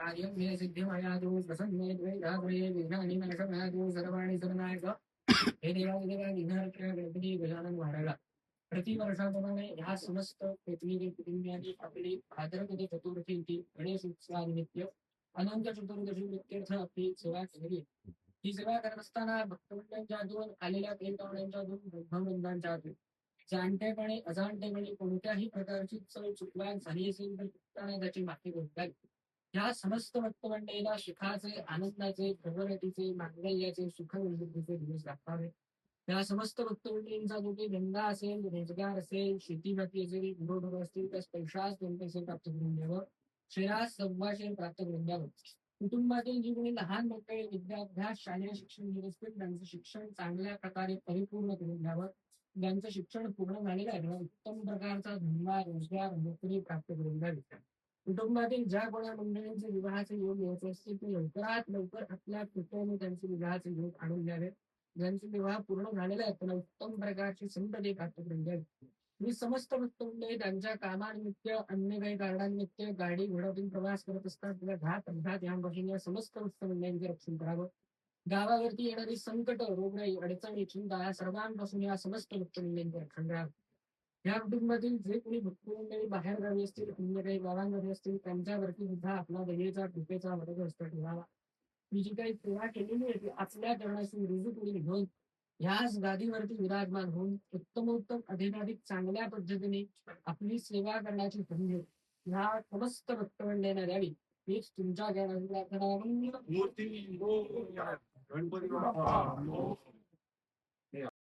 कार्यं मे सिद्धिमयातु प्रसन्ने द्वैधाग्रये विघ्नानि नाशमयातु सर्वाणि सर्वनायक हे देवादिदेवा विघ्नहर्त्या गणपती गजानन महाराज. प्रतिवर्षाप्रमाणे ह्या समस्त पृथ्वी कुटुंबियांनी आपली भाद्रपद चतुर्थी गणेश उत्सवानिमित्त अनंत चतुर्दशी नित्यर्थ आपली सेवा केली. ही सेवा करत असताना भक्तवृंदांच्या हातून आलेल्या पेटवण्यांच्या हातून ब्रह्मवृंदांच्या हातून जाणतेपणे अजाणतेपणे कोणत्याही प्रकारची चव चुकवान झाली असेल तर भक्ताने त्याची माफी मागावी. ह्या समस्त भक्तमंडळीला सुखाचे आनंदाचे प्रगतीचे मांगल्याचे सुख समृद्धीचे दिवस लाभावे. या समस्त भक्तमंडळींचा जो काही धंदा असेल रोजगार असेल शेतीबाकी असेल गुरोढोर असतील त्या स्पर्शास 2 पैसे प्राप्त करून द्यावं. श्रेयास संभाषण प्राप्त करून द्यावं. कुटुंबातील जी कोणी लहान मोठे विद्याभ्यास शालेय शिक्षण घेत असतील त्यांचं शिक्षण चांगल्या प्रकारे परिपूर्ण करून द्यावं. ज्यांचं शिक्षण पूर्ण झालेलं आहे त्यांना उत्तम प्रकारचा धंदा रोजगार नोकरी प्राप्त करून द्यावी. कुटुंबातील ज्या कोणा मंडळींचे विवाहाचे योग यायचे असतील ते लवकरात लवकर आपल्या कृपेने त्यांचे विवाहाचे योग आणून द्यावे. ज्यांचे विवाह पूर्ण झालेले आहेत त्यांना उत्तम प्रकारची संतती प्राप्त करून द्यावी. मी समस्त भक्त मंडळी त्यांच्या कामानिमित्त अन्य काही कारणांनिमित्त गाडी घोड्यातून प्रवास करत असतात त्या घात अपघात यांपासून या समस्त भक्त मंडळींचे रक्षण करावं. गावावरती येणारी संकट रोगराई अडचणी चिंता या सर्वांपासून या समस्त भक्त मंडळींचे रक्षण करावं. या कुटुंबातील जे कोणी भक्त मंडळी बाहेर गावी असतील अन्य काही गावांमध्ये असतील त्यांच्यावरती सुद्धा आपला दयेचा कृपेचा वरदहस्त ठेवावा. मी जी काही सेवा केलेली आहे ती आपल्या चरणाशी रुजू करून घेऊन ह्याच गादीवरती विराजमान होऊन उत्तमोत्तम अधिकाधिक चांगल्या पद्धतीने आपली सेवा करण्याची संधी ह्या समस्त भक्तमंडळींना द्यावी हीच तुमच्या ज्ञानाची प्रार्थना. मूर्ती गणपती बाप्पा